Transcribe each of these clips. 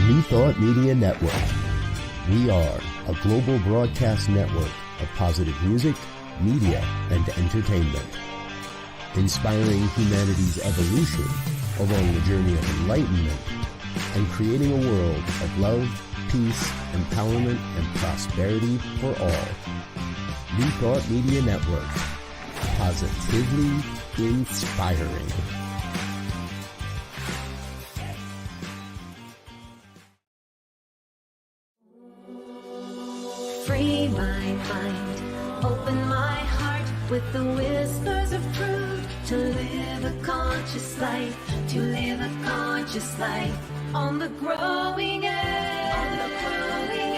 New Thought Media Network. We are a global broadcast network of positive music, media, and entertainment, inspiring humanity's evolution along the journey of enlightenment and creating a world of love, peace, empowerment, and prosperity for all. New Thought Media Network. Positively inspiring. Free my mind, open my heart with the whispers of truth. To live a conscious life, to live a conscious life on the growing edge. On the growing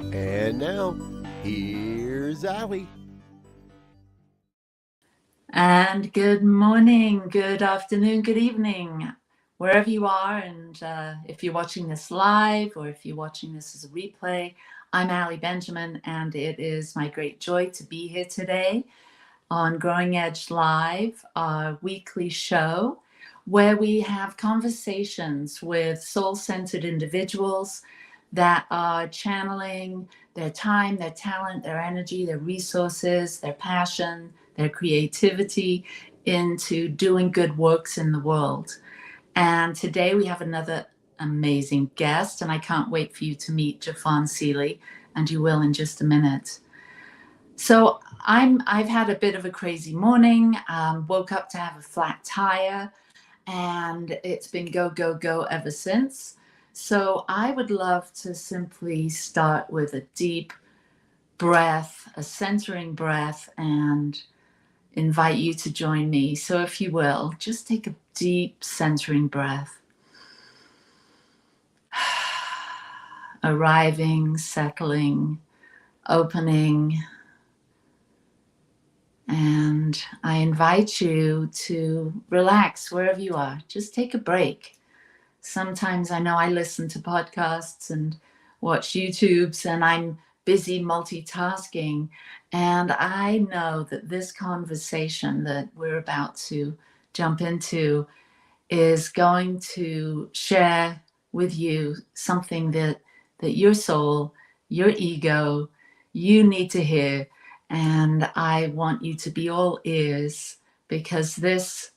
edge. And now, here's Allie. And good morning, good afternoon, good evening, wherever you are. And if you're watching this live or if you're watching this as a replay, I'm Allie Benjamin, and it is my great joy to be here today on Growing Edge Live, our weekly show, where we have conversations with soul-centered individuals that are channeling their time, their talent, their energy, their resources, their passion, their creativity into doing good works in the world. And today we have another amazing guest, and I can't wait for you to meet Jeffon Seely, and you will in just a minute. So I've had a bit of a crazy morning, woke up to have a flat tire, and it's been go, go, go ever since. So I would love to simply start with a deep breath, a centering breath, and invite you to join me. So if you will, just take a deep centering breath. Arriving, settling, opening. And I invite you to relax wherever you are. Just take a break. Sometimes I know I listen to podcasts and watch YouTubes and I'm busy multitasking. And I know that this conversation that we're about to jump into is going to share with you something that your soul, your ego, you need to hear. And I want you to be all ears, because this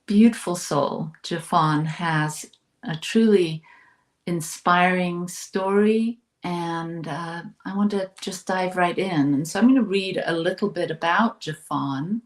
beautiful soul, Jeffon, has a truly inspiring story. And I want to just dive right in. And so I'm going to read a little bit about Jeffon.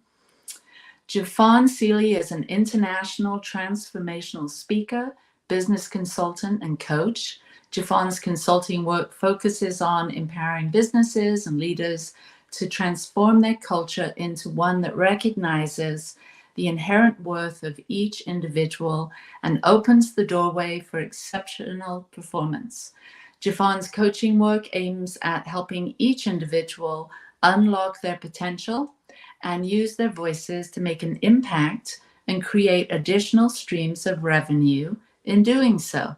Jeffon Seely is an international transformational speaker, business consultant, and coach. Jeffon's consulting work focuses on empowering businesses and leaders to transform their culture into one that recognizes the inherent worth of each individual and opens the doorway for exceptional performance. Jeffon's coaching work aims at helping each individual unlock their potential and use their voices to make an impact and create additional streams of revenue in doing so.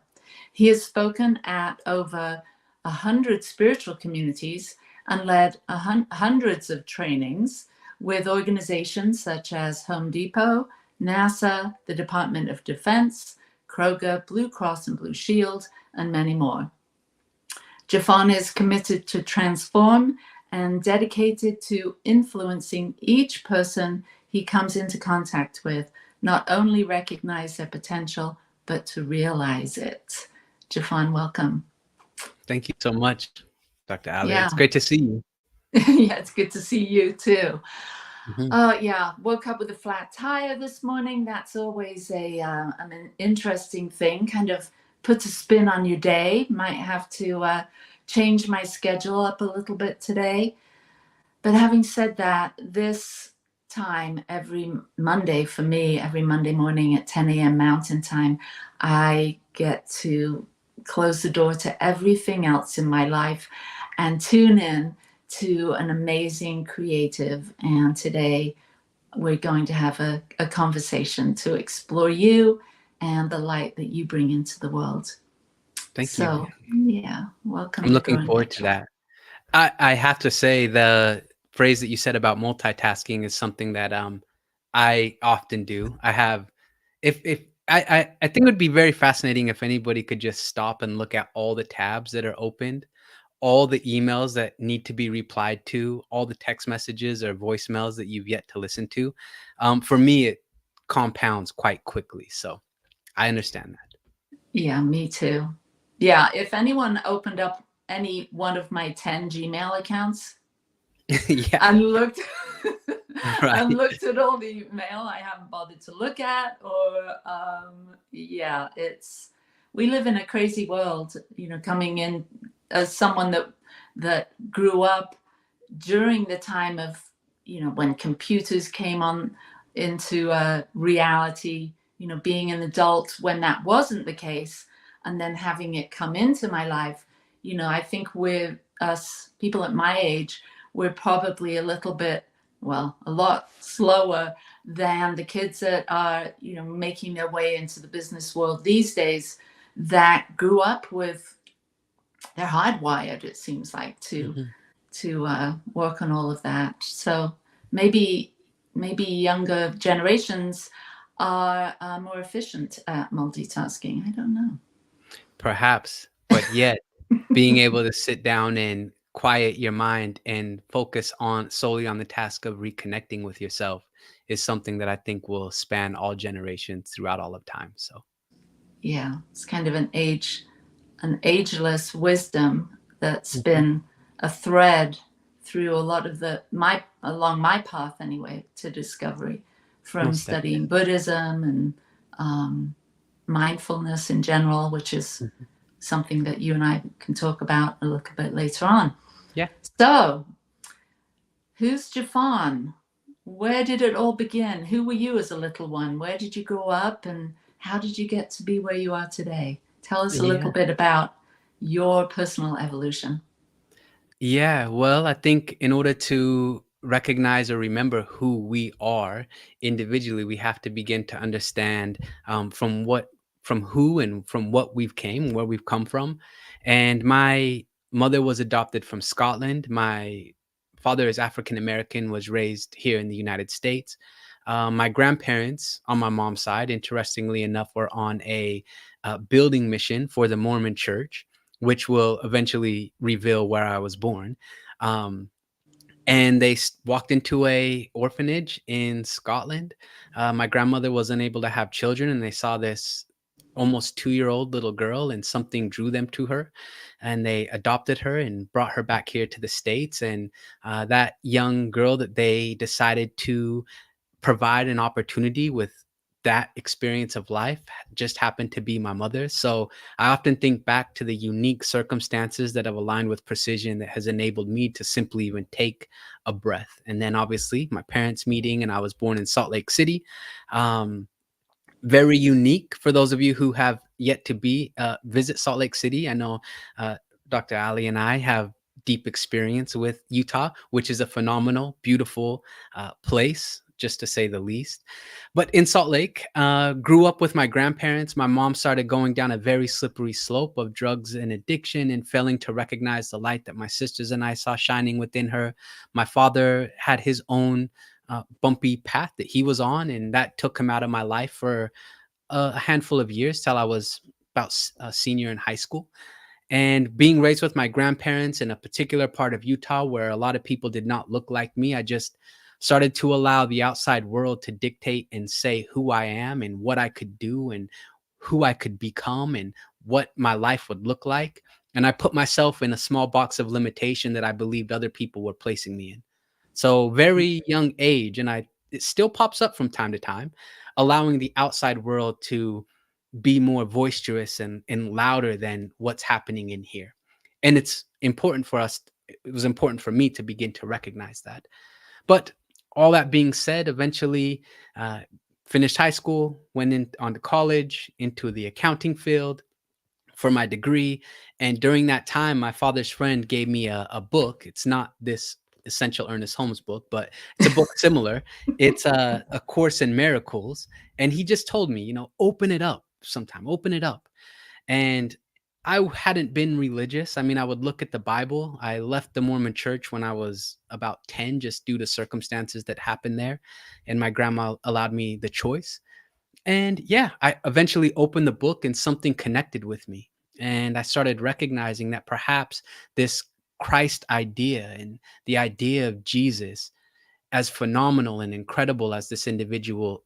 He has spoken at over 100 spiritual communities and led hundreds of trainings with organizations such as Home Depot, NASA, the Department of Defense, Kroger, BlueCross and BlueShield, and many more. Jeffon is committed to transform and dedicated to influencing each person he comes into contact with, not only recognize their potential, but to realize it. Jeffon, welcome. Thank you so much, Dr. Ali. Yeah. It's great to see you. Yeah, it's good to see you too. Mm-hmm. Yeah, woke up with a flat tire this morning. That's always an interesting thing, kind of puts a spin on your day. Might have to change my schedule up a little bit today. But having said that, this time every Monday for me, every Monday morning at 10 a.m. Mountain Time, I get to close the door to everything else in my life and tune in to an amazing creative. And today we're going to have a conversation to explore you and the light that you bring into the world. Thank you. So, yeah, welcome. I'm looking forward to that. I have to say, the phrase that you said about multitasking is something that I often do. I have if I think it would be very fascinating if anybody could just stop and look at all the tabs that are opened, all the emails that need to be replied to, all the text messages or voicemails that you've yet to listen to. For me, it compounds quite quickly. So I understand that. Yeah, me too. Yeah, if anyone opened up any one of my 10 Gmail accounts Yeah, and looked and right. looked at all the mail I haven't bothered to look at, or yeah, it's we live in a crazy world, coming in as someone that grew up during the time of, when computers came on into reality, being an adult when that wasn't the case, and then having it come into my life. I think we're us people at my age, we're probably a little bit, well, a lot slower than the kids that are, making their way into the business world these days, that grew up with, they're hardwired, it seems like, to Mhm. work on all of that. So maybe younger generations are more efficient at multitasking. I don't know. Perhaps, but yet being able to sit down and quiet your mind and focus on solely on the task of reconnecting with yourself is something that I think will span all generations throughout all of time. So, Yeah, it's kind of an ageless wisdom that's mhm, been a thread through a lot of my along my path anyway to discovery, from most definitely. studying Buddhism and mindfulness in general, which is Mhm. something that you and I can talk about a little bit later on. Yeah. So, who's Jeffon? Where did it all begin? Who were you as a little one? Where did you grow up, and how did you get to be where you are today? Tell us a little Yeah. bit about your personal evolution. Yeah, well, I think in order to recognize or remember who we are individually, we have to begin to understand from who and from what we've came, where we've come from. And my mother was adopted from Scotland. My father is African American, was raised here in the United States. My grandparents on my mom's side, interestingly enough, were on a building mission for the Mormon Church, which will eventually reveal where I was born. Um, and they walked into a orphanage in Scotland. My grandmother was unable to have children, and they saw this almost 2-year-old little girl, and something drew them to her, and they adopted her and brought her back here to the States. And that young girl that they decided to provide an opportunity with, that experience of life just happened to be my mother. So I often think back to the unique circumstances that have aligned with precision that has enabled me to simply even take a breath. And then obviously my parents meeting, and I was born in Salt Lake City. Um, Very unique for those of you who have yet to be visit Salt Lake City. I know Dr. Ali and I have deep experience with Utah, which is a phenomenal, beautiful place, just to say the least. But in Salt Lake, grew up with my grandparents. My mom started going down a very slippery slope of drugs and addiction and failing to recognize the light that my sisters and I saw shining within her. My father had his own bumpy path that he was on, and that took him out of my life for a handful of years till I was about a senior in high school. And being raised with my grandparents in a particular part of Utah where a lot of people did not look like me, I just started to allow the outside world to dictate and say who I am and what I could do and who I could become and what my life would look like. And I put myself in a small box of limitation that I believed other people were placing me in. So very young age, and it still pops up from time to time, allowing the outside world to be more boisterous and louder than what's happening in here. And it's important for us. It was important for me to begin to recognize that. But all that being said, eventually uh, finished high school, went in on to college, into the accounting field for my degree. And during that time, my father's friend gave me a book. It's not this Essential Ernest Holmes book, but it's a book similar. It's a Course in Miracles. And he just told me, open it up sometime, open it up. And I hadn't been religious. I mean, I would look at the Bible. I left the Mormon church when I was about 10 just due to circumstances that happened there, and my grandma allowed me the choice. And yeah, I eventually opened the book and something connected with me. And I started recognizing that perhaps this Christ idea and the idea of Jesus, as phenomenal and incredible as this individual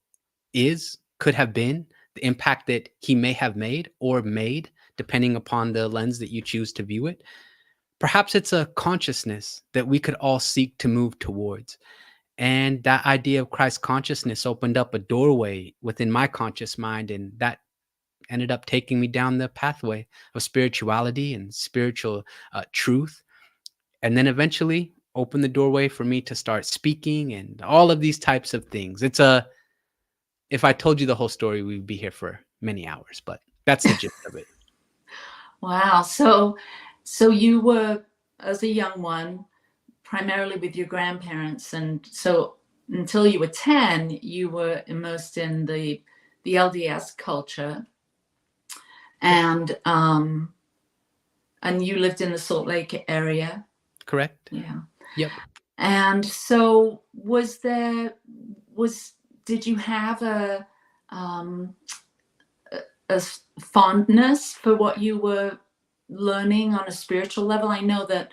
could have been, the impact that he may have made, depending upon the lens that you choose to view it. Perhaps it's a consciousness that we could all seek to move towards. And that idea of Christ consciousness opened up a doorway within my conscious mind. And that ended up taking me down the pathway of spirituality and spiritual truth. And then eventually opened the doorway for me to start speaking and all of these types of things. If I told you the whole story, we'd be here for many hours, but that's the gist of it. Wow. So you were, as a young one, primarily with your grandparents, and so until you were 10, you were immersed in the LDS culture, and you lived in the Salt Lake area. Correct? Yeah. Yep. And so did you have um, a fondness for what you were learning on a spiritual level? I know that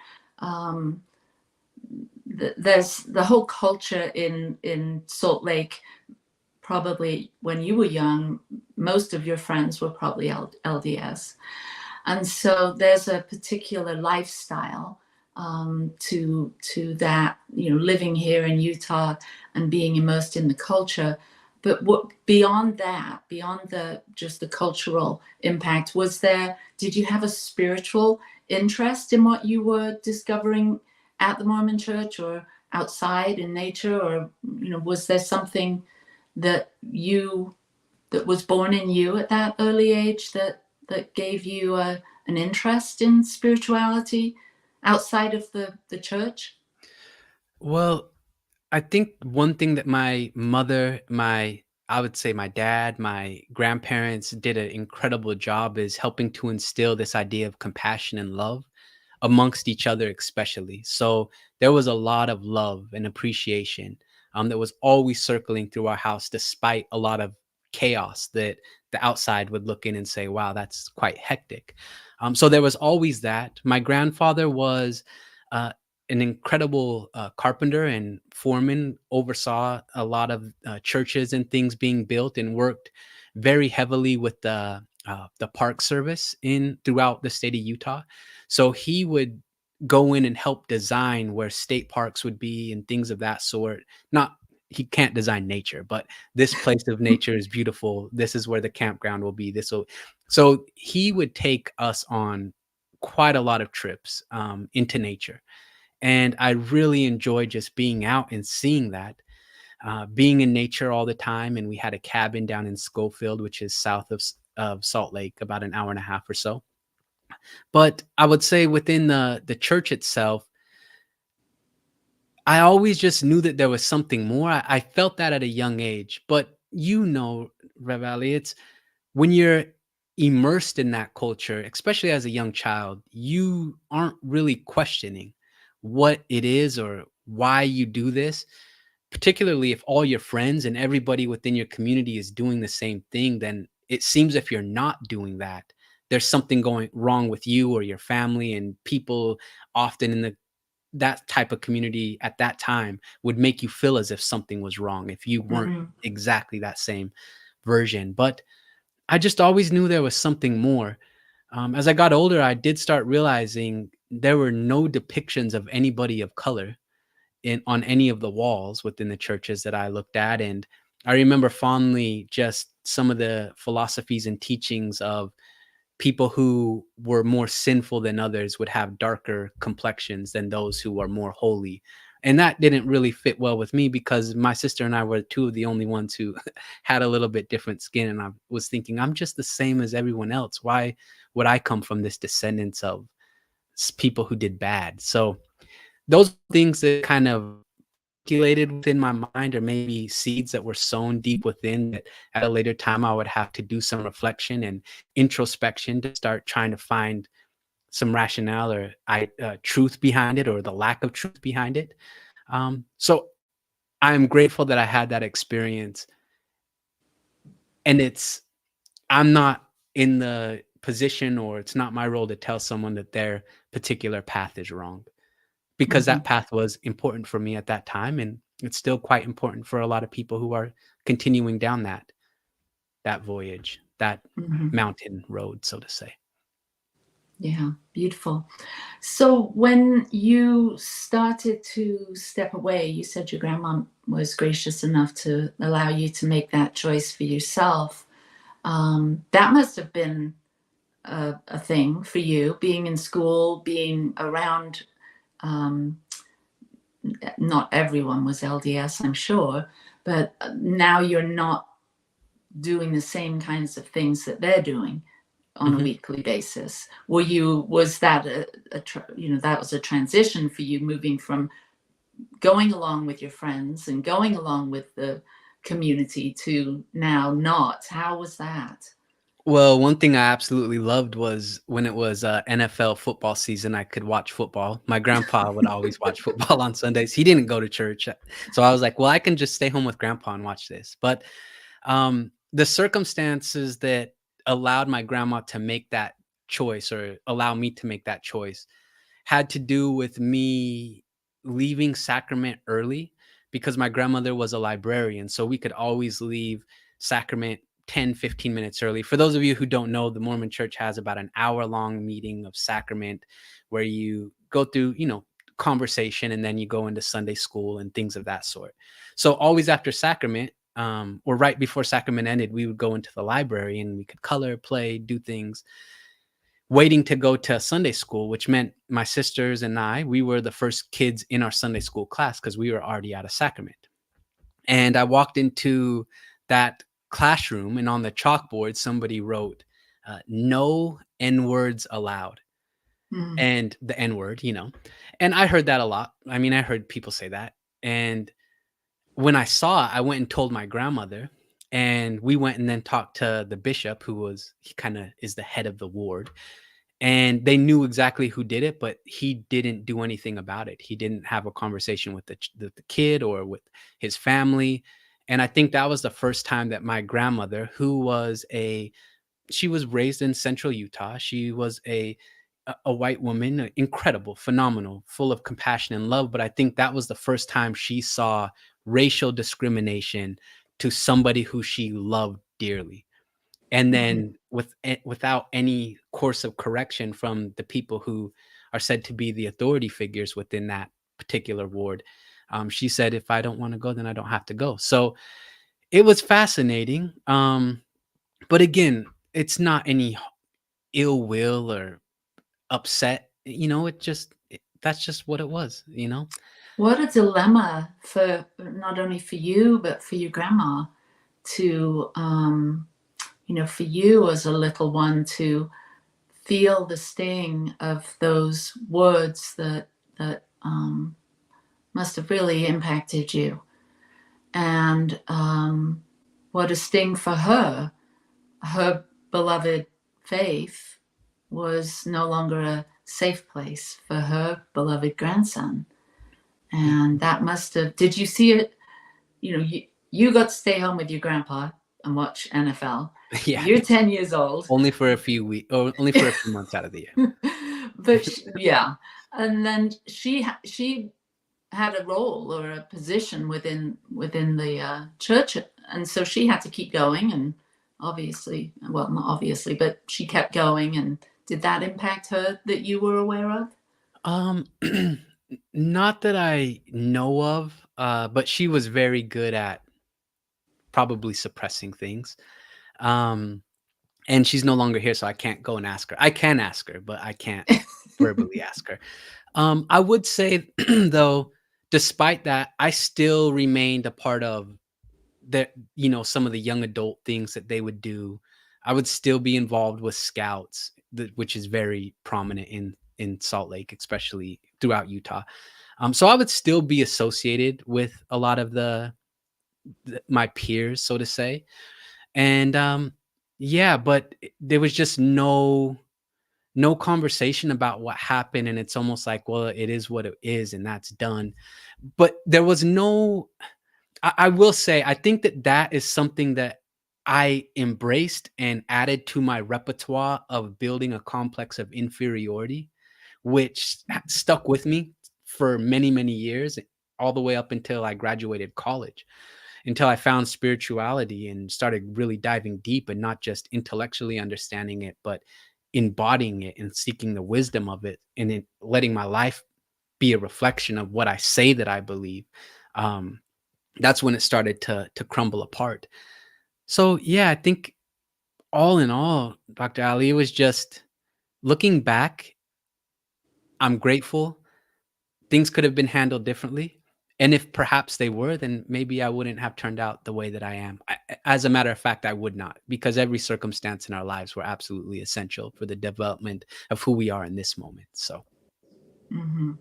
there's the whole culture in Salt Lake. Probably when you were young, most of your friends were probably LDS. And so there's a particular lifestyle to that, living here in Utah and being immersed in the culture. But what beyond that, beyond just the cultural impact, did you have a spiritual interest in what you were discovering at the Mormon church or outside in nature? Or, was there something that was born in you at that early age that gave you an interest in spirituality outside of the church? Well, I think one thing that my mother, I would say my dad, my grandparents did an incredible job is helping to instill this idea of compassion and love amongst each other, especially. So there was a lot of love and appreciation that was always circling through our house, despite a lot of chaos that the outside would look in and say, wow, that's quite hectic. So there was always that. My grandfather was uh, an incredible carpenter and foreman, oversaw a lot of churches and things being built, and worked very heavily with the park service in throughout the state of Utah. So he would go in and help design where state parks would be and things of that sort. Not He can't design nature, but this place of nature is beautiful. This is where the campground will be. So he would take us on quite a lot of trips into nature, and I really enjoyed just being out and seeing that, being in nature all the time. And we had a cabin down in Schofield, which is south of Salt Lake, about an hour and a half or so. But I would say within the church itself, I always just knew that there was something more. I felt that at a young age. But Rev Ali, it's when you're immersed in that culture, especially as a young child, you aren't really questioning what it is or why you do this. Particularly if all your friends and everybody within your community is doing the same thing, then it seems if you're not doing that, there's something going wrong with you or your family. And people often in that type of community at that time would make you feel as if something was wrong if you weren't Mm-hmm. exactly that same version. But I just always knew there was something more. As I got older, I did start realizing there were no depictions of anybody of color on any of the walls within the churches that I looked at. And I remember fondly just some of the philosophies and teachings of people who were more sinful than others would have darker complexions than those who are more holy. And that didn't really fit well with me because my sister and I were two of the only ones who had a little bit different skin. And I was thinking, I'm just the same as everyone else. Why would I come from this descendants of people who did bad? So those things that kind of articulated within my mind, or maybe seeds that were sown deep within that at a later time I would have to do some reflection and introspection to start trying to find some rationale or truth behind it, or the lack of truth behind it. So I'm grateful that I had that experience, and I'm not in the position, or it's not my role to tell someone that their particular path is wrong, because Mm-hmm. that path was important for me at that time, and it's still quite important for a lot of people who are continuing down that voyage, that Mm-hmm. mountain road, so to say. Yeah, beautiful. So when you started to step away, you said your grandma was gracious enough to allow you to make that choice for yourself. That must have been a thing for you, being in school, being around. Um, Not everyone was LDS, I'm sure, but now you're not doing the same kinds of things that they're doing on a Mhm. weekly basis. Was that that was a transition for you, moving from going along with your friends and going along with the community to now not? How was that? Well, one thing I absolutely loved was when it was NFL football season, I could watch football. My grandpa would always watch football on Sundays. He didn't go to church. So I was like, well, I can just stay home with grandpa and watch this. But the circumstances that allowed my grandma to make that choice, or allow me to make that choice, had to do with me leaving Sacrament early, because my grandmother was a librarian. So we could always leave Sacrament 10, 15 minutes early. For those of you who don't know, the Mormon church has about an hour-long meeting of Sacrament where you go through, conversation, and then you go into Sunday school and things of that sort. So always after Sacrament, or right before Sacrament ended, we would go into the library and we could color, play, do things, waiting to go to Sunday school, which meant my sisters and we were the first kids in our Sunday school class because we were already out of Sacrament. And I walked into that classroom, and on the chalkboard, somebody wrote, no N words allowed. Mm. And the N word, and I heard that a lot. I mean, I heard people say that. And when I went and told my grandmother, and we went and then talked to the bishop, he kind of is the head of the ward. And they knew exactly who did it, but he didn't do anything about it. He didn't have a conversation with the kid or with his family. And I think that was the first time that my grandmother, she was raised in central Utah. She was a white woman, incredible, phenomenal, full of compassion and love. But I think that was the first time she saw racial discrimination to somebody who she loved dearly. And Mhm. then without any course of correction from the people who are said to be the authority figures within that particular ward, she said, if I don't want to go, then I don't have to go. So it was fascinating. But again, it's not any ill will or upset. That's just what it was. What a dilemma, for not only for you but for your grandma, to for you as a little one to feel the sting of those words that must have really impacted you. And what a sting for her. Her beloved faith was no longer a safe place for her beloved grandson. And that must have, did you see it? You got to stay home with your grandpa and watch NFL. Yeah, You're 10 years old. only for a few weeks, or only for a few months out of the year. But yeah. And then she had a role or a position within the church, and so she had to keep going. And obviously, well, not obviously, but she kept going. And did that impact her that you were aware of? Um, Not that I know of, but she was very good at probably suppressing things. Um, and she's no longer here, so I can't go and ask her. I can ask her, but I can't verbally ask her. I would say though, despite that, I still remained a part of some of the young adult things that they would do. I would still be involved with scouts, which is very prominent in Salt Lake, especially throughout Utah. So I would still be associated with a lot of my peers, so to say. And yeah, but there was just no conversation about what happened, and it's almost like, well, it is what it is, and that's done. But there was no. I will say, I think that is something that I embraced and added to my repertoire of building a complex of inferiority, which stuck with me for many, many years, all the way up until I graduated college, until I found spirituality and started really diving deep and not just intellectually understanding it, but embodying it and seeking the wisdom of it, and letting my life be a reflection of what I say that I believe. Um, that's when it started to crumble apart. So yeah, I think all in all, Dr. Ali, it was just looking back, I'm grateful. Things could have been handled differently. And if perhaps they were, then maybe I wouldn't have turned out the way that I am. As a matter of fact, I would not, because every circumstance in our lives were absolutely essential for the development of who we are in this moment. So, Hmm.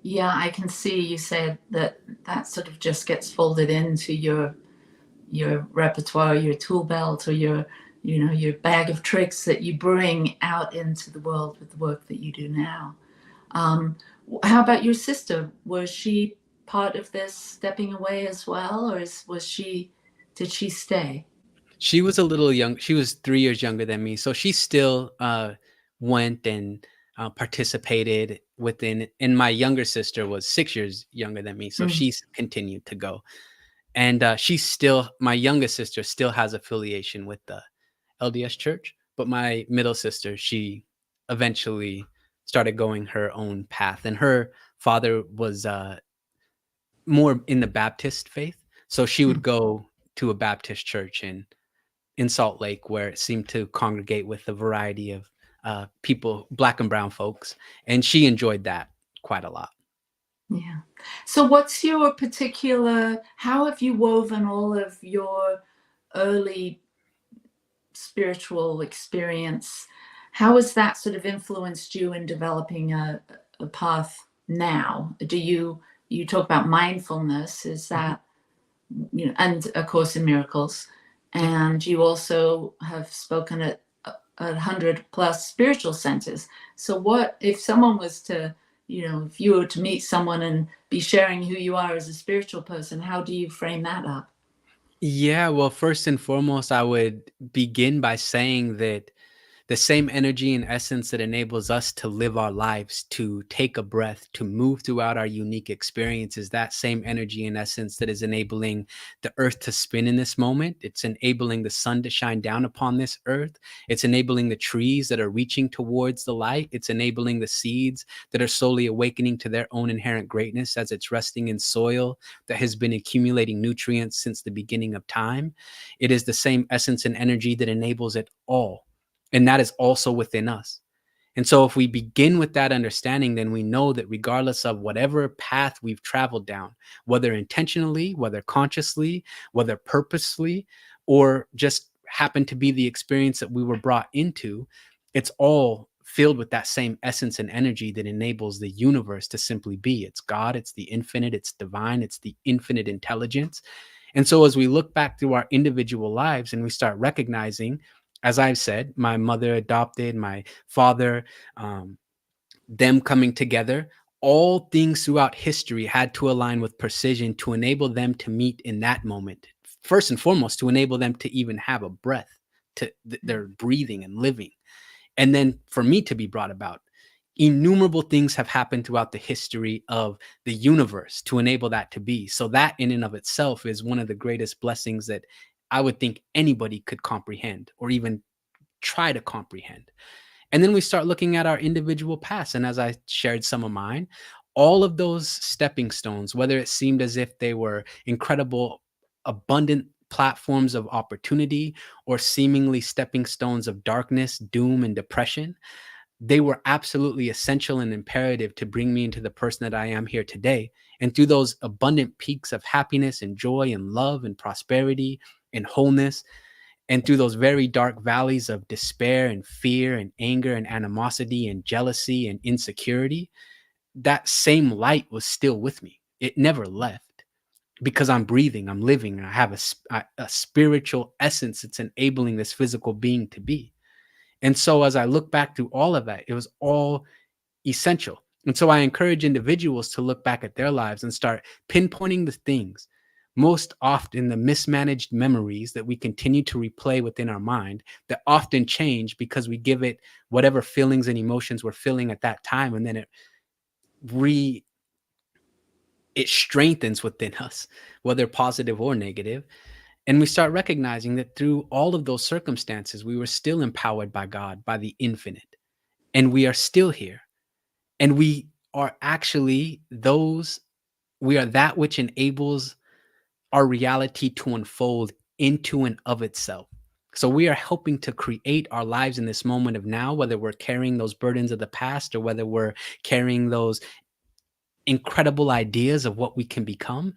Yeah, I can see you said that that sort of just gets folded into your repertoire, your tool belt, or your bag of tricks that you bring out into the world with the work that you do now. Um, how about your sister? Was she part of this stepping away as well, or did she stay? she was a little young. She was 3 years younger than me, so she still, went and, participated within, and my younger sister was 6 years younger than me, so Mm, she's continued to go. And, she's still my youngest sister still has affiliation with the LDS Church, but my middle sister, she eventually started going her own path, and her father was, more in the Baptist faith, so she would mm, go to a Baptist church in Salt Lake, where it seemed to congregate with a variety of people, black and brown folks, and she enjoyed that quite a lot. yeah. So, what's your particular? How have you woven all of your early spiritual experience? How has that sort of influenced you in developing a path now? You talk about mindfulness? Is Mhm. that and A Course in Miracles, Yeah. and you also have spoken at 100+ spiritual centers. So, what if someone was to, if you were to meet someone and be sharing who you are as a spiritual person, how do you frame that up? Yeah, well, first and foremost, I would begin by saying that the same energy and essence that enables us to live our lives, to take a breath, to move throughout our unique experiences, that same energy and essence that is enabling the earth to spin in this moment. It's enabling the sun to shine down upon this earth. It's enabling the trees that are reaching towards the light. It's enabling the seeds that are slowly awakening to their own inherent greatness as it's resting in soil that has been accumulating nutrients since the beginning of time. It is the same essence and energy that enables it all, and that is also within us. And so, if we begin with that understanding, then we know that regardless of whatever path we've traveled down, whether intentionally, whether consciously, whether purposely, or just happened to be the experience that we were brought into, it's all filled with that same essence and energy that enables the universe to simply be. It's God, it's the infinite, it's divine, it's the infinite intelligence. And so, as we look back through our individual lives and we start recognizing, as I've said, my mother adopted, my father, um, them coming together, all things throughout history had to align with precision to enable them to meet in that moment. First and foremost, to enable them to even have a breath, they're breathing and living. And then for me to be brought about. Innumerable things have happened throughout the history of the universe to enable that to be. So that in and of itself is one of the greatest blessings that I would think anybody could comprehend or even try to comprehend. And then we start looking at our individual past. And as I shared some of mine, all of those stepping stones, whether it seemed as if they were incredible, abundant platforms of opportunity or seemingly stepping stones of darkness, doom, and depression, they were absolutely essential and imperative to bring me into the person that I am here today. And through those abundant peaks of happiness and joy and love and prosperity and wholeness, and through those very dark valleys of despair and fear and anger and animosity and jealousy and insecurity, that same light was still with me. It never left, because I'm breathing, I'm living, and I have a spiritual essence that's enabling this physical being to be. And so as I look back through all of that, it was all essential. And so I encourage individuals to look back at their lives and start pinpointing the things, most often the mismanaged memories that we continue to replay within our mind, that often change because we give it whatever feelings and emotions we're feeling at that time. And then it strengthens within us, whether positive or negative. And we start recognizing that through all of those circumstances, we were still empowered by God, by the infinite. And we are still here. And we are actually we are that which enables our reality to unfold into and of itself. So we are helping to create our lives in this moment of now, whether we're carrying those burdens of the past or whether we're carrying those incredible ideas of what we can become.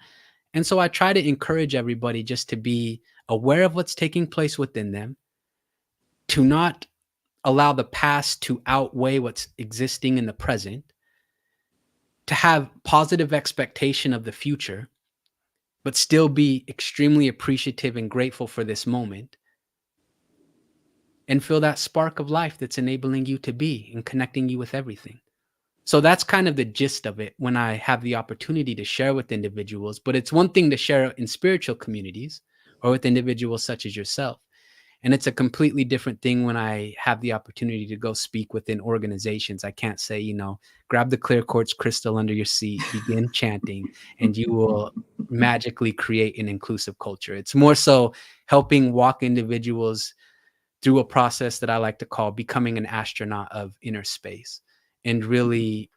And so I try to encourage everybody just to be aware of what's taking place within them, to not allow the past to outweigh what's existing in the present, to have positive expectation of the future, but still be extremely appreciative and grateful for this moment, and feel that spark of life that's enabling you to be and connecting you with everything. So that's kind of the gist of it when I have the opportunity to share with individuals. But it's one thing to share in spiritual communities or with individuals such as yourself. And it's a completely different thing when I have the opportunity to go speak within organizations. I can't say, grab the clear quartz crystal under your seat, begin chanting, and you will magically create an inclusive culture. It's more so helping walk individuals through a process that I like to call becoming an astronaut of inner space, and really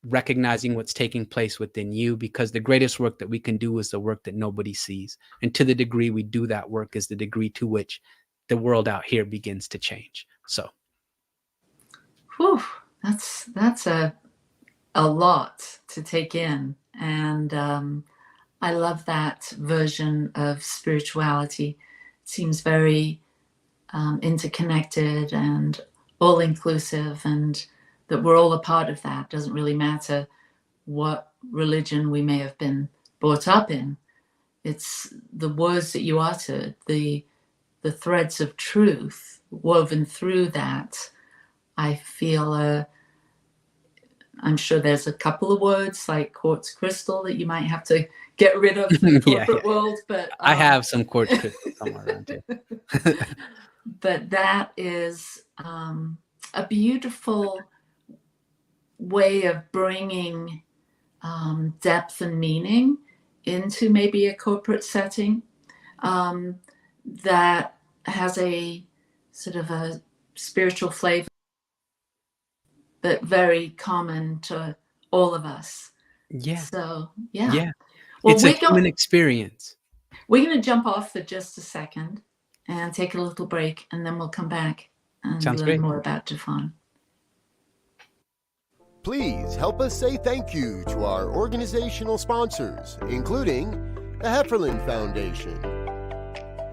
recognizing what's taking place within you, because the greatest work that we can do is the work that nobody sees. And to the degree we do that work is the degree to which the world out here begins to change. So. Whew, that's a lot to take in. And I love that version of spirituality. It seems very interconnected and all-inclusive, and that we're all a part of that. It doesn't really matter what religion we may have been brought up in. It's the words that you uttered, the threads of truth woven through that. I feel I'm sure there's a couple of words like quartz crystal that you might have to get rid of in the corporate world, but I have some quartz crystal somewhere around too. But that is a beautiful way of bringing depth and meaning into maybe a corporate setting that has a sort of a spiritual flavor, but very common to all of us. Yeah. So, yeah. Yeah. Well, it's a human experience. We're going to jump off for just a second and take a little break, and then we'll come back and learn more about Jeffon. Please help us say thank you to our organizational sponsors, including the Hefferland Foundation,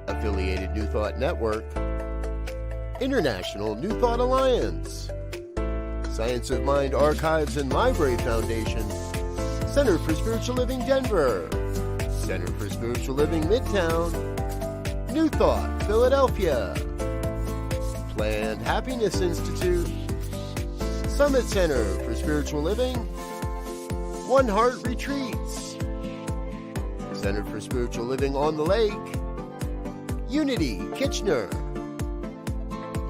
Affiliated New Thought Network, International New Thought Alliance, Science of Mind Archives and Library Foundation, Center for Spiritual Living Denver, Center for Spiritual Living Midtown, New Thought Philadelphia, Planned Happiness Institute, Summit Center for Spiritual Living, One Heart Retreats, Center for Spiritual Living on the Lake, Unity Kitchener,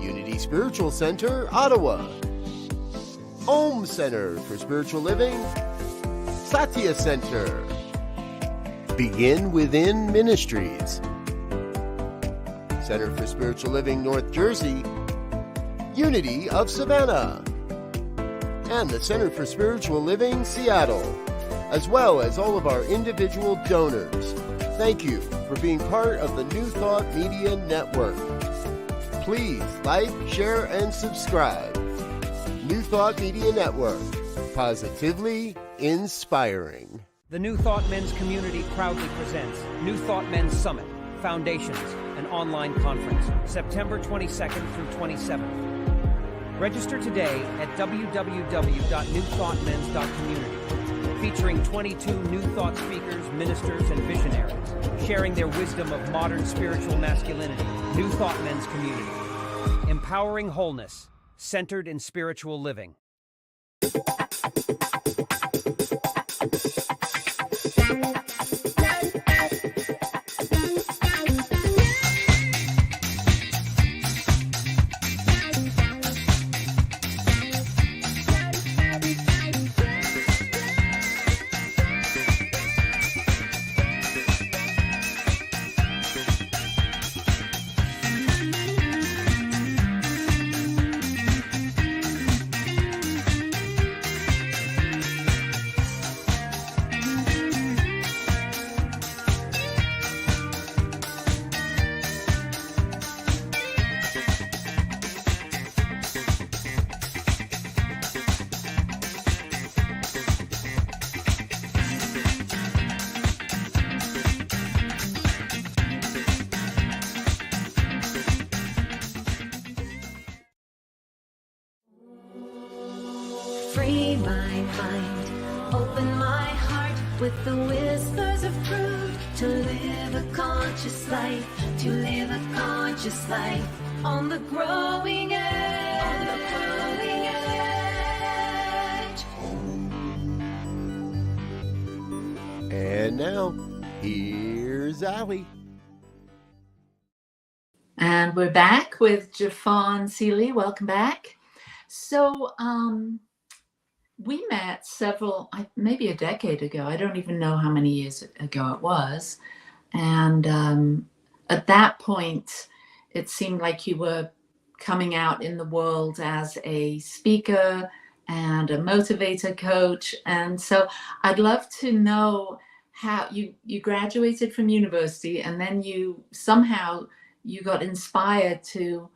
Unity Spiritual Center Ottawa, Om Center for Spiritual Living, Satya Center, Begin Within Ministries, Center for Spiritual Living North Jersey, Unity of Savannah, and the Center for Spiritual Living Seattle, as well as all of our individual donors. Thank you for being part of the New Thought Media Network. Please like, share, and subscribe. New Thought Media Network, positively inspiring. The New Thought Men's Community proudly presents New Thought Men's Summit, Foundations, an online conference, September 22nd through 27th. Register today at www.newthoughtmens.community, featuring 22 New Thought speakers, ministers, and visionaries, sharing their wisdom of modern spiritual masculinity. New Thought Men's Community, empowering wholeness, centered in spiritual living. Free my mind, open my heart with the whispers of truth. To live a conscious life, to live a conscious life on the growing edge. On the growing edge. And now, here's Allie. And we're back with Jeffon Seely. Welcome back. So we met maybe a decade ago. I don't even know how many years ago it was. And at that point, it seemed like you were coming out in the world as a speaker and a motivator coach. And so I'd love to know how you graduated from university, and then you got inspired to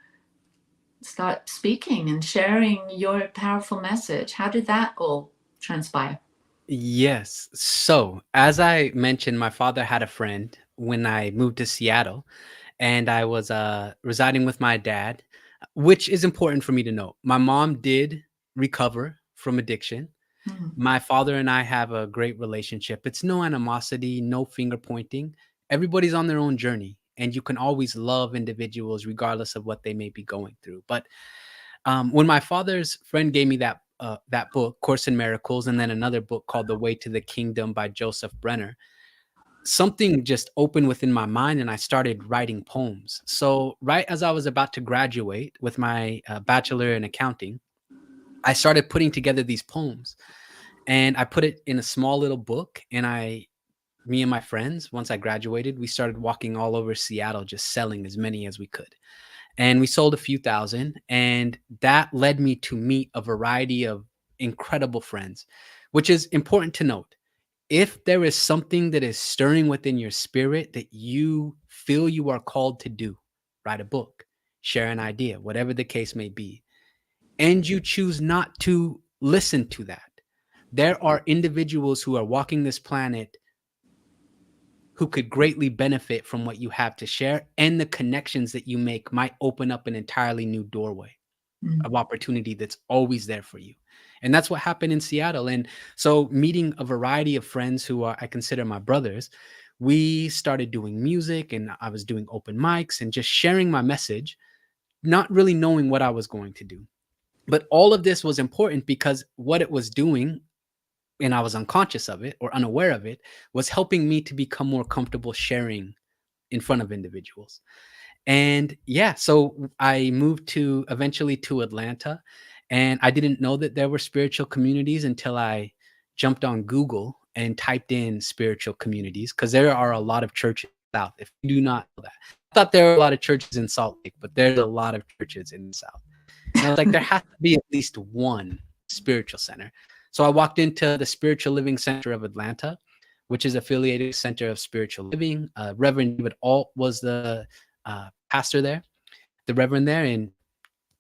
start speaking and sharing your powerful message. How did that all transpire? Yes. So, as I mentioned, my father had a friend when I moved to Seattle, and I was residing with my dad, which is important for me to know. My mom did recover from addiction. Mhm. My father and I have a great relationship. It's no animosity, no finger pointing. Everybody's on their own journey, and you can always love individuals regardless of what they may be going through. But when my father's friend gave me that book, Course in Miracles, and then another book called The Way to the Kingdom by Joseph Brenner, something just opened within my mind, and I started writing poems. So right as I was about to graduate with my bachelor in accounting, I started putting together these poems, and I put it in a small little book. And me and my friends, once I graduated, we started walking all over Seattle, just selling as many as we could. And we sold a few thousand, and that led me to meet a variety of incredible friends, which is important to note. If there is something that is stirring within your spirit that you feel you are called to do, write a book, share an idea, whatever the case may be, and you choose not to listen to that, there are individuals who are walking this planet who could greatly benefit from what you have to share, and the connections that you make might open up an entirely new doorway Mm. of opportunity that's always there for you. And that's what happened in Seattle. And so meeting a variety of friends who I consider my brothers, we started doing music, and I was doing open mics and just sharing my message, not really knowing what I was going to do. But all of this was important because what it was doing, and I was unconscious of it or unaware of it, was helping me to become more comfortable sharing in front of individuals. And yeah, so I moved eventually to Atlanta, and I didn't know that there were spiritual communities until I jumped on Google and typed in spiritual communities, because there are a lot of churches in the South. If you do not know that, I thought there were a lot of churches in Salt Lake, but there's a lot of churches in the South. And I was like, there has to be at least one spiritual center. So I walked into the Spiritual Living Center of Atlanta, which is affiliated Center of Spiritual Living. Reverend David Alt was the pastor there, the reverend there, and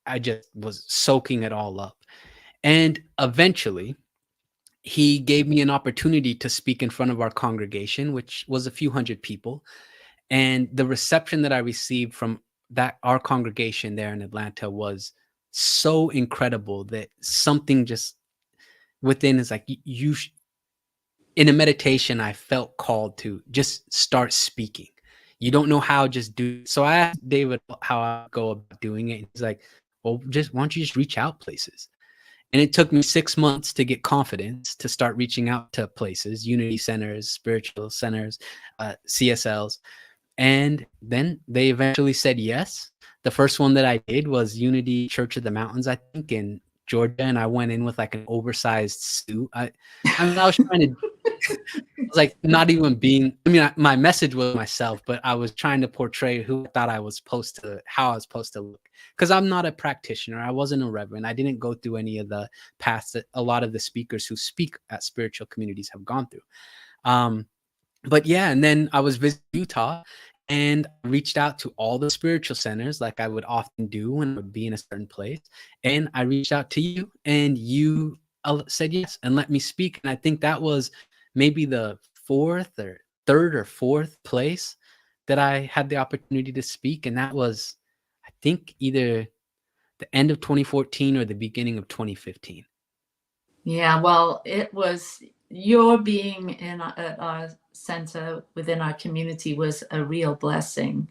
I just was soaking it all up. And eventually, he gave me an opportunity to speak in front of our congregation, which was a few hundred people. And the reception that I received from our congregation there in Atlanta was so incredible that something just within is like in a meditation, I felt called to just start speaking. You don't know how, just do. So I asked David how I go about doing it. And he's like, well, just why don't you just reach out places? And it took me 6 months to get confidence to start reaching out to places, unity centers, spiritual centers, CSLs. And then they eventually said yes. The first one that I did was Unity Church of the Mountains, I think, in Georgia. And I went in with like an oversized suit. I mean, I was trying to, was like not even being, I mean, my message was myself, but I was trying to portray who I thought I was supposed to, how I was supposed to look. Because I'm not a practitioner. I wasn't a reverend. I didn't go through any of the paths that a lot of the speakers who speak at spiritual communities have gone through. But yeah, and then I was visiting Utah and I reached out to all the spiritual centers like I would often do when I would be in a certain place. And I reached out to you and you said yes and let me speak. And I think that was maybe the third or fourth place that I had the opportunity to speak. And that was, I think, either the end of 2014 or the beginning of 2015. Yeah, well, it was your being in at our center within our community was a real blessing.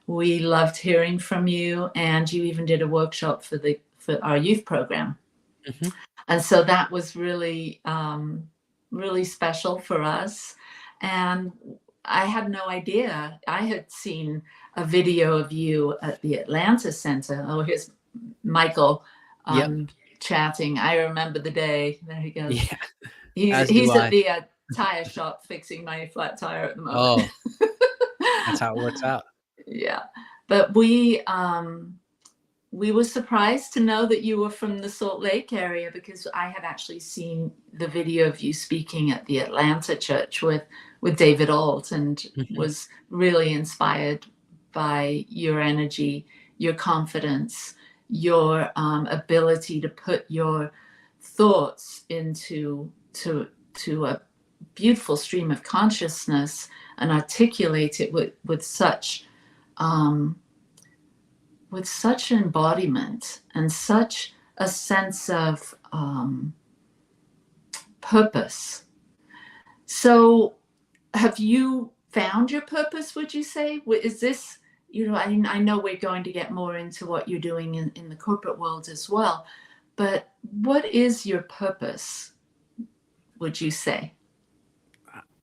We loved hearing from you, and you even did a workshop for our youth program. Mm-hmm. And so that was really, really special for us. And I had no idea. I had seen a video of you at the Atlanta Center. Oh, here's Michael chatting. I remember the day. There he goes. Yeah, he's at the tire shop fixing my flat tire at the moment. Oh, that's how it works out. Yeah, but we were surprised to know that you were from the Salt Lake area, because I had actually seen the video of you speaking at the Atlanta church with David Alt, and was really inspired by your energy, your confidence, your ability to put your thoughts into a beautiful stream of consciousness and articulate it with such embodiment and such a sense of purpose. So have you found your purpose, would you say? Is this, I know we're going to get more into what you're doing in the corporate world as well, but what is your purpose, would you say?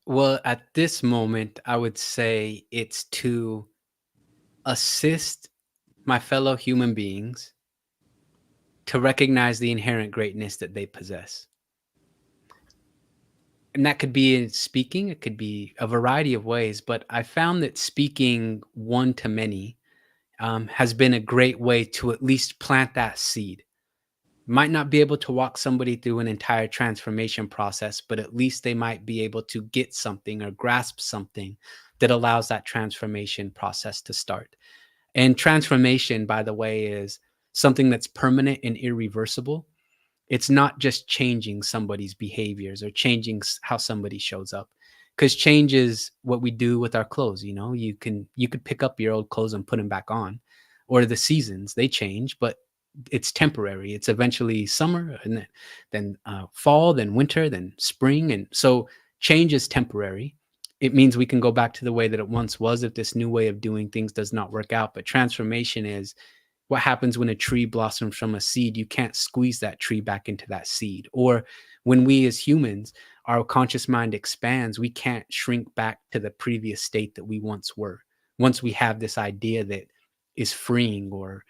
Well, at this moment, I would say it's to assist my fellow human beings to recognize the inherent greatness that they possess. And that could be in speaking, it could be a variety of ways, but I found that speaking one to many has been a great way to at least plant that seed. Might not be able to walk somebody through an entire transformation process, but at least they might be able to get something or grasp something that allows that transformation process to start. And transformation, by the way, is something that's permanent and irreversible. It's not just changing somebody's behaviors or changing how somebody shows up, because change is what we do with our clothes. You could pick up your old clothes and put them back on, or the seasons, they change, but it's temporary. It's eventually summer, and then fall, then winter, then spring. And so change is temporary. It means we can go back to the way that it once was if this new way of doing things does not work out. But transformation is what happens when a tree blossoms from a seed. You can't squeeze that tree back into that seed. Or when we as humans, our conscious mind expands, we can't shrink back to the previous state that we once were. Once we have this idea that is freeing or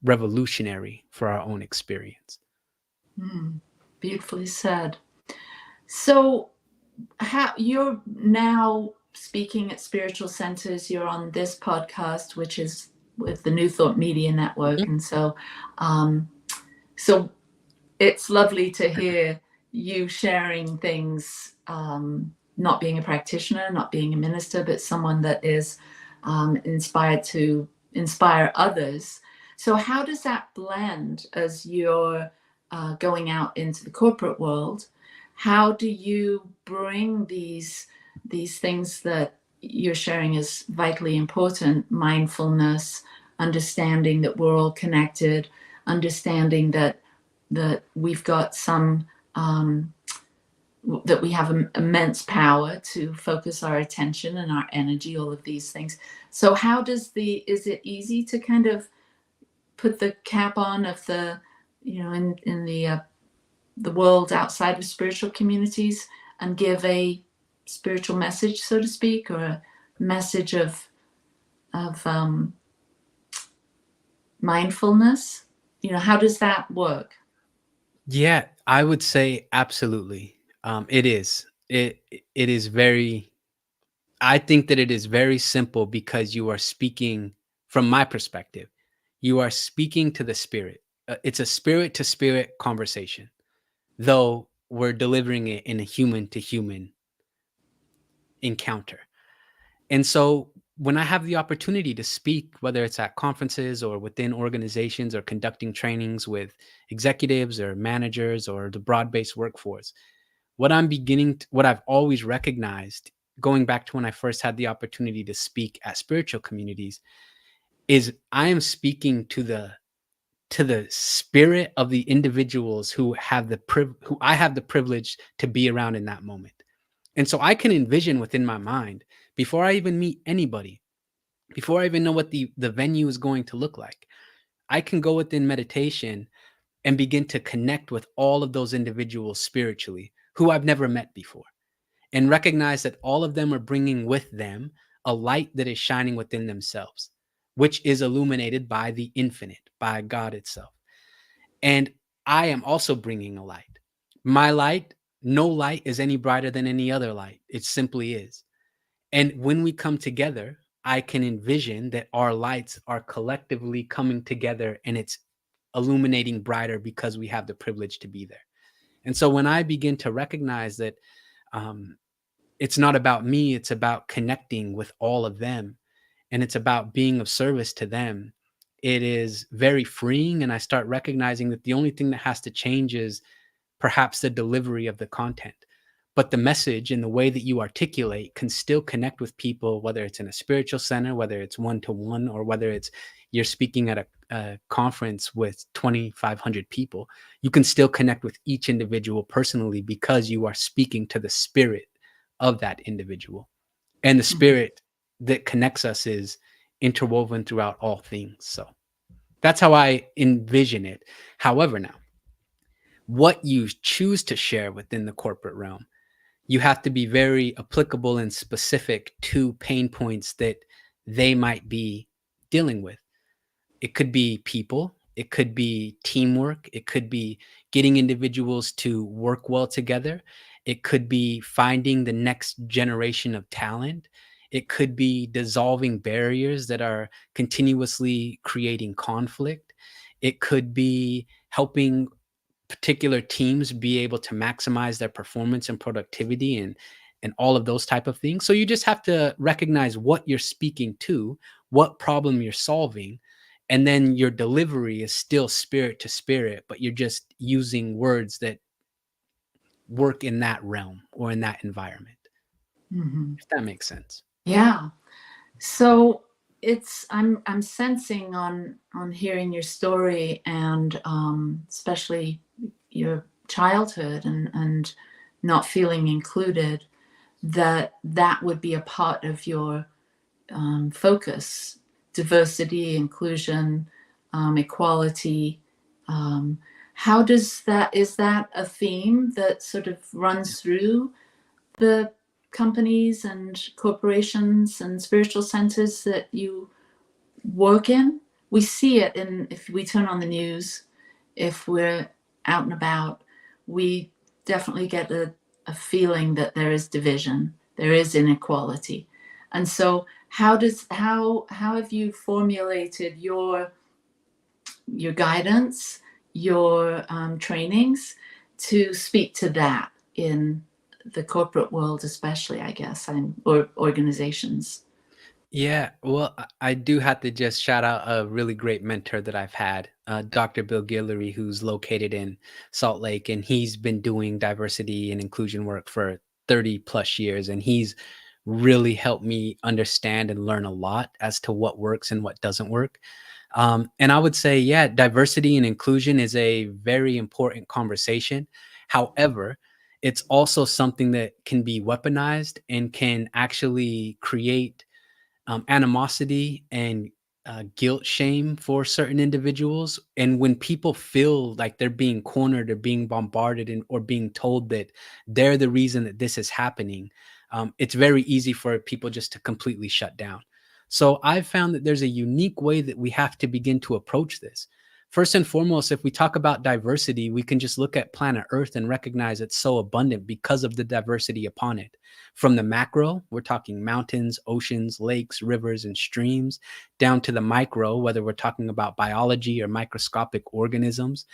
revolutionary for our own experience. Beautifully said. So how you're now speaking at spiritual centers, you're on this podcast, which is with the New Thought Media Network. And so it's lovely to hear you sharing things, not being a practitioner, not being a minister, but someone that is inspired to inspire others. So how does that blend as you're going out into the corporate world? How do you bring these things that you're sharing as vitally important, mindfulness, understanding that we're all connected, understanding that we've got some that we have immense power to focus our attention and our energy, all of these things. So how is it easy to kind of put the cap on of the, in the world outside of spiritual communities and give a spiritual message, so to speak, or a message of mindfulness? How does that work? Yeah, I would say absolutely. It is. It is very. I think that it is very simple because you are speaking, from my perspective, you are speaking to the spirit. It's a spirit to spirit conversation, though we're delivering it in a human to human encounter. And so when I have the opportunity to speak, whether it's at conferences or within organizations or conducting trainings with executives or managers or the broad-based workforce, what I've always recognized, going back to when I first had the opportunity to speak at spiritual communities, is I am speaking to the spirit of the individuals who I have the privilege to be around in that moment. And so I can envision within my mind, before I even meet anybody, before I even know what the venue is going to look like, I can go within meditation and begin to connect with all of those individuals spiritually who I've never met before, and recognize that all of them are bringing with them a light that is shining within themselves, which is illuminated by the infinite, by God itself. And I am also bringing a light. My light, no light is any brighter than any other light. It simply is. And when we come together, I can envision that our lights are collectively coming together and it's illuminating brighter because we have the privilege to be there. And so when I begin to recognize that um, it's not about me, it's about connecting with all of them, and it's about being of service to them, it is very freeing. And I start recognizing that the only thing that has to change is perhaps the delivery of the content. But the message and the way that you articulate can still connect with people, whether it's in a spiritual center, whether it's one-to-one, or whether it's you're speaking at a conference with 2,500 people. You can still connect with each individual personally because you are speaking to the spirit of that individual. And the spirit that connects us is interwoven throughout all things. So that's how I envision it. However, now, what you choose to share within the corporate realm, you have to be very applicable and specific to pain points that they might be dealing with. It could be people, it could be teamwork, it could be getting individuals to work well together, it could be finding the next generation of talent, it could be dissolving barriers that are continuously creating conflict, it could be helping particular teams be able to maximize their performance and productivity and all of those type of things. So you just have to recognize what you're speaking to, what problem you're solving, and then your delivery is still spirit to spirit, but you're just using words that work in that realm or in that environment. If that makes sense. Yeah. So I'm sensing on hearing your story and especially your childhood and not feeling included, that would be a part of your focus: diversity, inclusion, equality. How does is that a theme that sort of runs through the companies and corporations and spiritual centers that you work in? We see it if we turn on the news, if we're out and about, we definitely get a feeling that there is division, there is inequality. And so how have you formulated your guidance, your trainings to speak to that in the corporate world, especially, I guess, or organizations? Yeah, well, I do have to just shout out a really great mentor that I've had, Dr. Bill Guillory, who's located in Salt Lake, and he's been doing diversity and inclusion work for 30 plus years. And he's really helped me understand and learn a lot as to what works and what doesn't work. And I would say, yeah, diversity and inclusion is a very important conversation. However, it's also something that can be weaponized and can actually create animosity and guilt shame for certain individuals. And when people feel like they're being cornered or being bombarded or being told that they're the reason that this is happening, it's very easy for people just to completely shut down. So I've found that there's a unique way that we have to begin to approach this. First and foremost, if we talk about diversity, we can just look at planet Earth and recognize it's so abundant because of the diversity upon it. From the macro, we're talking mountains, oceans, lakes, rivers, and streams, down to the micro, whether we're talking about biology or microscopic organisms.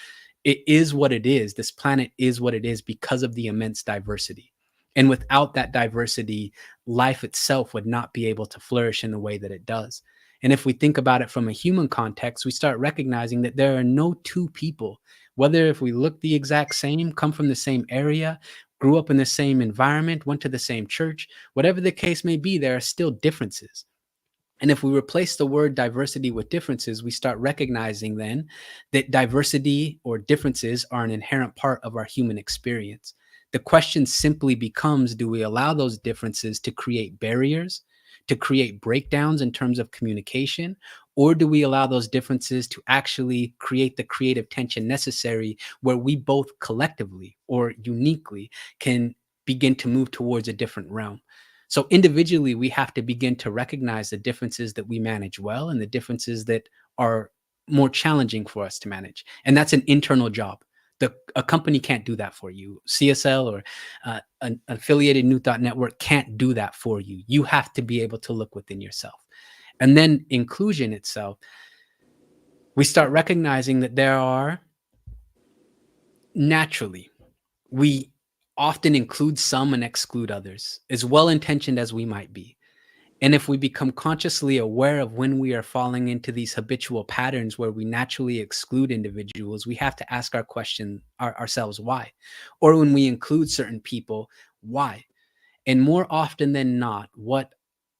It is what it is. This planet is what it is because of the immense diversity. And without that diversity, life itself would not be able to flourish in the way that it does. And if we think about it from a human context, we start recognizing that there are no two people, whether if we look the exact same, come from the same area, grew up in the same environment, went to the same church, whatever the case may be, there are still differences. And if we replace the word diversity with differences, we start recognizing then that diversity or differences are an inherent part of our human experience. The question simply becomes, do we allow those differences to create barriers, to create breakdowns in terms of communication, or do we allow those differences to actually create the creative tension necessary where we both collectively or uniquely can begin to move towards a different realm? So individually, we have to begin to recognize the differences that we manage well and the differences that are more challenging for us to manage. And that's an internal job. A company can't do that for you. CSL or an affiliated New Thought Network can't do that for you. You have to be able to look within yourself. And then inclusion itself, we start recognizing that there are naturally, we often include some and exclude others, as well-intentioned as we might be. And if we become consciously aware of when we are falling into these habitual patterns where we naturally exclude individuals, we have to ask ourselves why. Or when we include certain people, why? And more often than not, what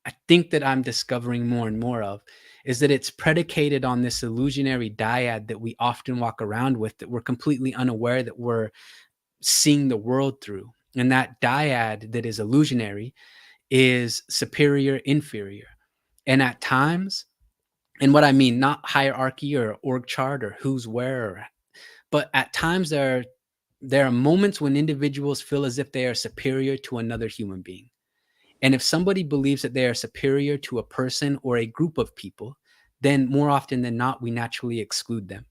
I think that I'm discovering more and more of is that it's predicated on this illusionary dyad that we often walk around with, that we're completely unaware that we're seeing the world through. And that dyad that is illusionary is superior, inferior. And at times, and what I mean, not hierarchy or org chart or who's where, but at times there are moments when individuals feel as if they are superior to another human being. And if somebody believes that they are superior to a person or a group of people, then more often than not, we naturally exclude them.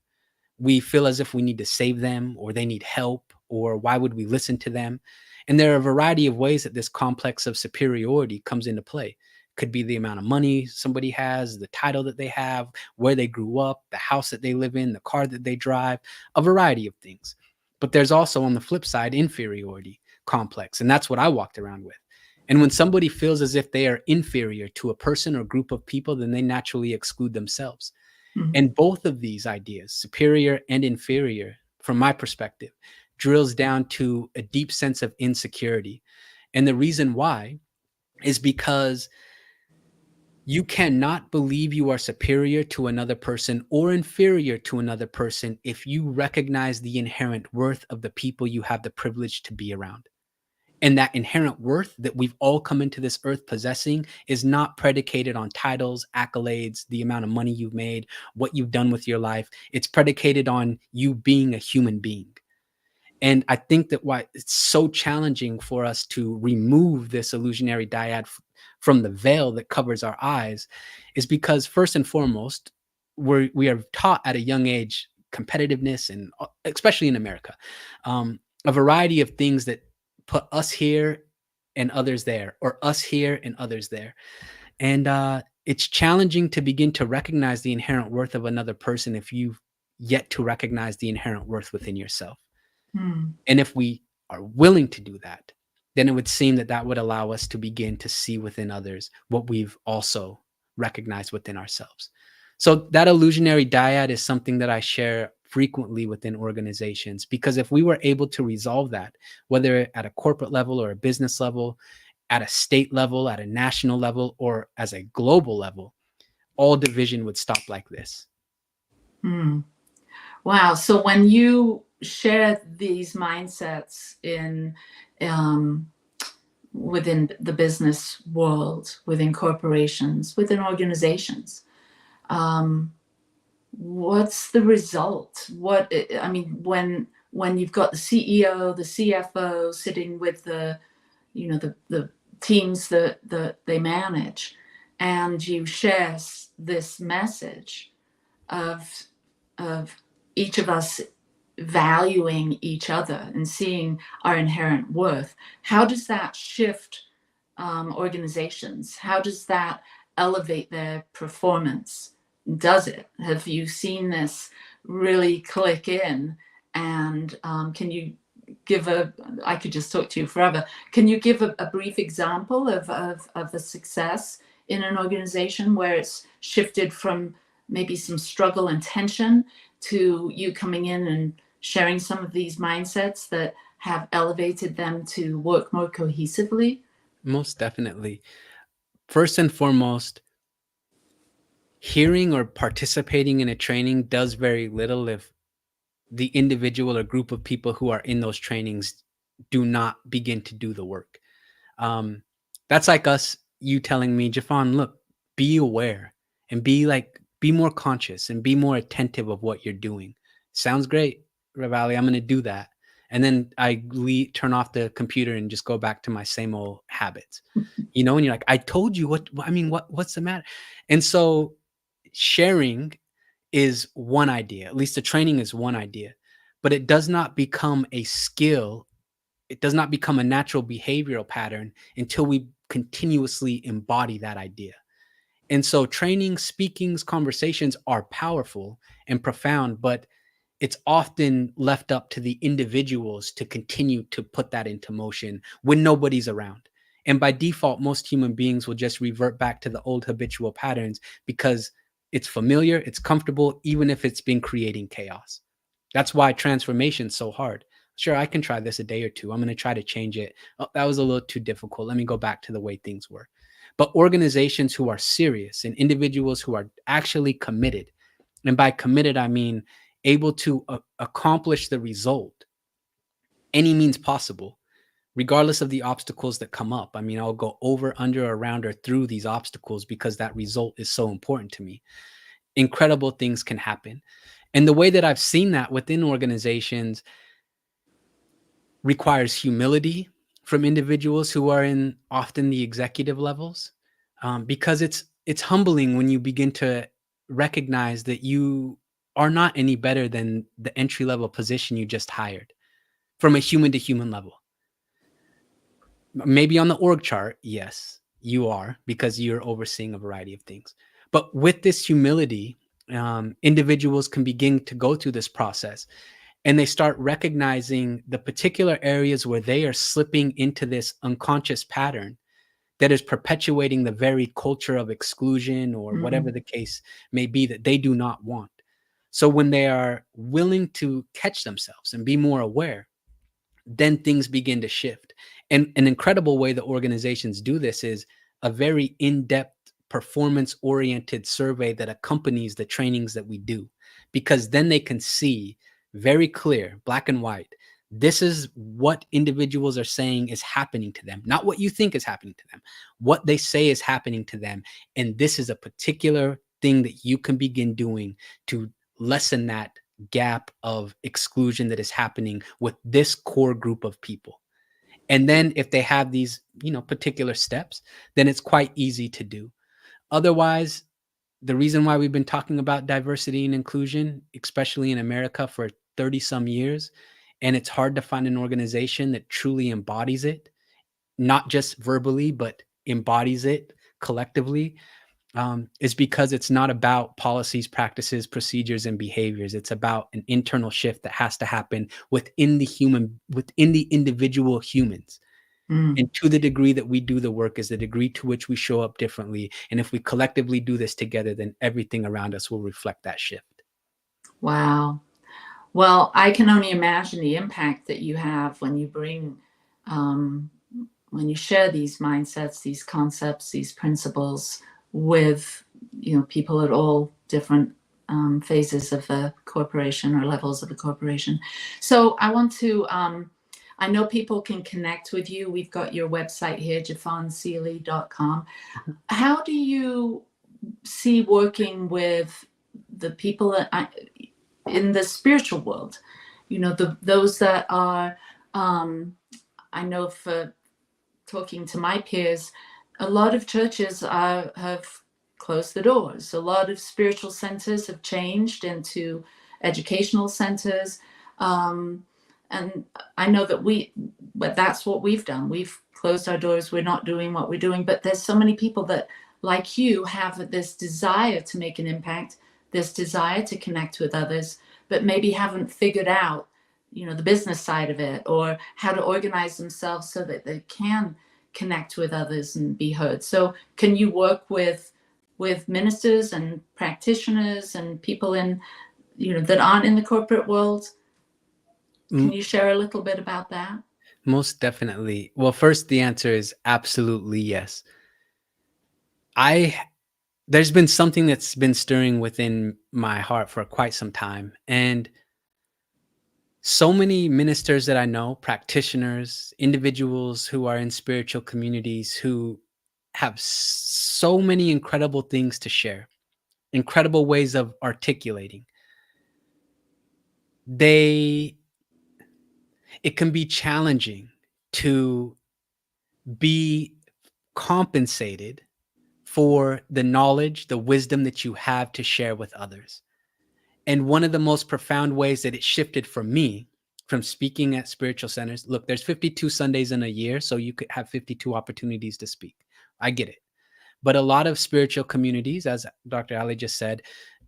We feel as if we need to save them or they need help, or why would we listen to them? And there are a variety of ways that this complex of superiority comes into play. Could be the amount of money somebody has, the title that they have, where they grew up, the house that they live in, the car that they drive, a variety of things. But there's also on the flip side, inferiority complex. And that's what I walked around with. And when somebody feels as if they are inferior to a person or group of people, then they naturally exclude themselves. And both of these ideas, superior and inferior, from my perspective, drills down to a deep sense of insecurity. And the reason why is because you cannot believe you are superior to another person or inferior to another person if you recognize the inherent worth of the people you have the privilege to be around. And that inherent worth that we've all come into this earth possessing is not predicated on titles, accolades, the amount of money you've made, what you've done with your life. It's predicated on you being a human being. And I think that why it's so challenging for us to remove this illusionary dyad from the veil that covers our eyes is because, first and foremost, we are taught at a young age competitiveness, and especially in America, a variety of things that put us here and others there, or us here and others there. And it's challenging to begin to recognize the inherent worth of another person if you've yet to recognize the inherent worth within yourself. And if we are willing to do that, then it would seem that that would allow us to begin to see within others what we've also recognized within ourselves. So that illusionary dyad is something that I share frequently within organizations, because if we were able to resolve that, whether at a corporate level or a business level, at a state level, at a national level, or as a global level, all division would stop like this. Mm. Wow. So when you share these mindsets in within the business world, within corporations, within organizations, um, what's the result? What I mean, when you've got the CEO, the CFO sitting with the the teams that they manage, and you share this message of of each of us valuing each other and seeing our inherent worth, how does that shift organizations? How does that elevate their performance? Does it? Have you seen this really click in? And can you give I could just talk to you forever. Can you give a brief example of a success in an organization where it's shifted from maybe some struggle and tension to you coming in and sharing some of these mindsets that have elevated them to work more cohesively? Most definitely. First and foremost, hearing or participating in a training does very little if the individual or group of people who are in those trainings do not begin to do the work. Um, that's like you telling me, Jeffon, look, be aware and be more conscious and be more attentive of what you're doing. Sounds great, Ravali. I'm going to do that. And then I turn off the computer and just go back to my same old habits, and you're like, I told you what's the matter? And so sharing is one idea, at least the training is one idea, but it does not become a skill. It does not become a natural behavioral pattern until we continuously embody that idea. And so training, speakings, conversations are powerful and profound, but it's often left up to the individuals to continue to put that into motion when nobody's around. And by default, most human beings will just revert back to the old habitual patterns because it's familiar, it's comfortable, even if it's been creating chaos. That's why transformation's so hard. Sure, I can try this a day or two. I'm going to try to change it. Oh, that was a little too difficult. Let me go back to the way things were. But organizations who are serious and individuals who are actually committed, and by committed, I mean able to accomplish the result any means possible, regardless of the obstacles that come up. I mean, I'll go over, under, around, or through these obstacles because that result is so important to me. Incredible things can happen. And the way that I've seen that within organizations requires humility from individuals who are in often the executive levels, because it's humbling when you begin to recognize that you are not any better than the entry level position you just hired from a human to human level. Maybe on the org chart, yes, you are, because you're overseeing a variety of things. But with this humility, individuals can begin to go through this process and they start recognizing the particular areas where they are slipping into this unconscious pattern that is perpetuating the very culture of exclusion or whatever the case may be that they do not want. So when they are willing to catch themselves and be more aware, then things begin to shift. And an incredible way that organizations do this is a very in-depth performance-oriented survey that accompanies the trainings that we do, because then they can see very clear, black and white, this is what individuals are saying is happening to them, not what you think is happening to them, what they say is happening to them. And this is a particular thing that you can begin doing to lessen that gap of exclusion that is happening with this core group of people. And then if they have these, particular steps, then it's quite easy to do. Otherwise, the reason why we've been talking about diversity and inclusion, especially in America, for 30 some years, and it's hard to find an organization that truly embodies it, not just verbally, but embodies it collectively, is because it's not about policies, practices, procedures, and behaviors. It's about an internal shift that has to happen within the individual humans. And to the degree that we do the work is the degree to which we show up differently. And if we collectively do this together, then everything around us will reflect that shift. Wow. Well, I can only imagine the impact that you have when you bring, when you share these mindsets, these concepts, these principles with, people at all different phases of a corporation or levels of a corporation. So I want to, I know people can connect with you. We've got your website here, JeffonSeely.com. How do you see working with the people in the spiritual world? You know, those that are, I know for talking to my peers, a lot of churches have closed the doors. A lot of spiritual centers have changed into educational centers. And I know that but that's what we've done. We've closed our doors. We're not doing what we're doing. But there's so many people that, like you, have this desire to make an impact, this desire to connect with others, but maybe haven't figured out, you know, the business side of it, or how to organize themselves so that they can connect with others and be heard. So can you work with ministers and practitioners and people in, you know, that aren't in the corporate world? Can you share a little bit about that? Most definitely. Well, first, the answer is absolutely yes. There's been something that's been stirring within my heart for quite some time. And so many ministers that I know, practitioners, individuals who are in spiritual communities who have so many incredible things to share, incredible ways of articulating. It can be challenging to be compensated for the knowledge, the wisdom that you have to share with others. And one of the most profound ways that it shifted for me from speaking at spiritual centers, look, there's 52 Sundays in a year, so you could have 52 opportunities to speak. I get it. But a lot of spiritual communities, as Dr. Ali just said,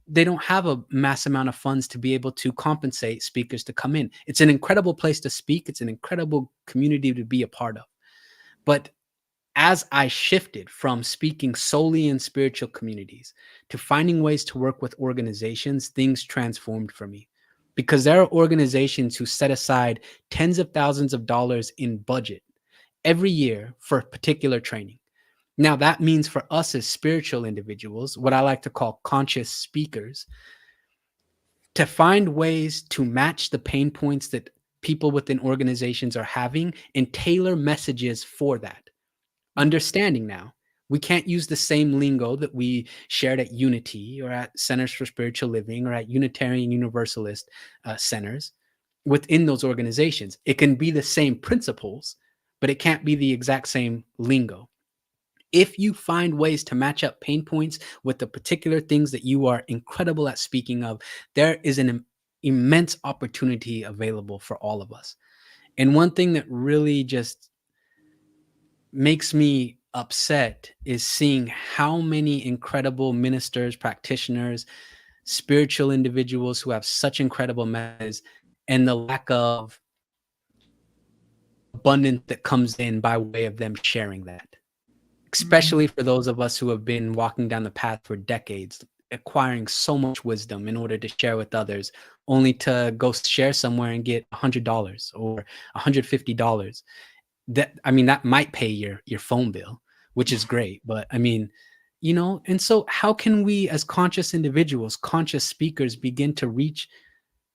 they don't have a mass amount of funds to be able to compensate speakers to come in. It's an incredible place to speak. It's an incredible community to be a part of. But as I shifted from speaking solely in spiritual communities to finding ways to work with organizations, things transformed for me. Because there are organizations who set aside tens of thousands of dollars in budget every year for particular training. Now, that means for us as spiritual individuals, what I like to call conscious speakers, to find ways to match the pain points that people within organizations are having and tailor messages for that. Understanding now, we can't use the same lingo that we shared at Unity or at Centers for Spiritual Living or at Unitarian Universalist centers within those organizations. It can be the same principles, but it can't be the exact same lingo. If you find ways to match up pain points with the particular things that you are incredible at speaking of, there is an immense opportunity available for all of us. And one thing that really just makes me upset is seeing how many incredible ministers, practitioners, spiritual individuals who have such incredible messages, and the lack of abundance that comes in by way of them sharing that. Especially for those of us who have been walking down the path for decades, acquiring so much wisdom in order to share with others, only to go share somewhere and get $100 or $150. That might pay your phone bill, which is great. But I mean, you know, and so how can we as conscious individuals, conscious speakers, begin to reach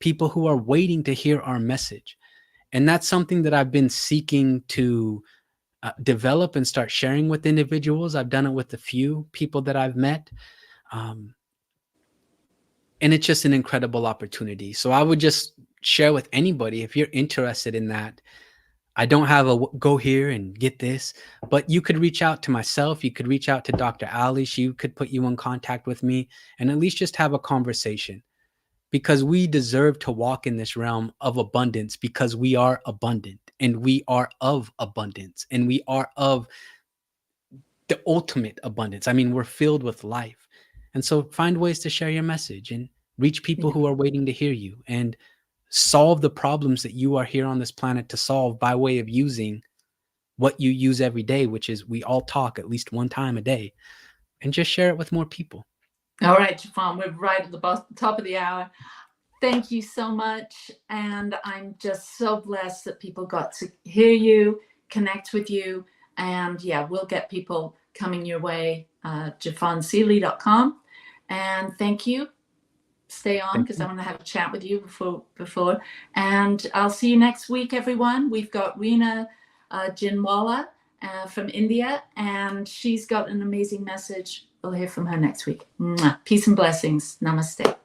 people who are waiting to hear our message? And that's something that I've been seeking to develop and start sharing with individuals. I've done it with a few people that I've met. And it's just an incredible opportunity. So I would just share with anybody, if you're interested in that, I don't have a go here and get this, but you could reach out to myself. You could reach out to Dr. Ali. She could put you in contact with me and at least just have a conversation, because we deserve to walk in this realm of abundance, because we are abundant and we are of abundance and we are of the ultimate abundance. I mean, we're filled with life. And so find ways to share your message and reach people who are waiting to hear you, and solve the problems that you are here on this planet to solve by way of using what you use every day, which is we all talk at least one time a day, and just share it with more people. All right, Jeffon, we're right at the top of the hour. Thank you so much. And I'm just so blessed that people got to hear you, connect with you. And yeah, we'll get people coming your way, JeffonsSeely.com. And thank you. stay on because I want to have a chat with you before. And I'll see you next week, everyone. We've got Reena Jinwala from India, and she's got an amazing message. We'll hear from her next week. Mwah. Peace and blessings. Namaste.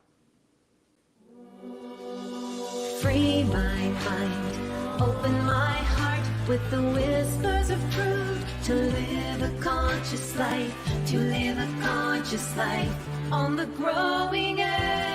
Free my mind, open my heart with the whispers of truth. To live a conscious life, to live a conscious life on the growing edge.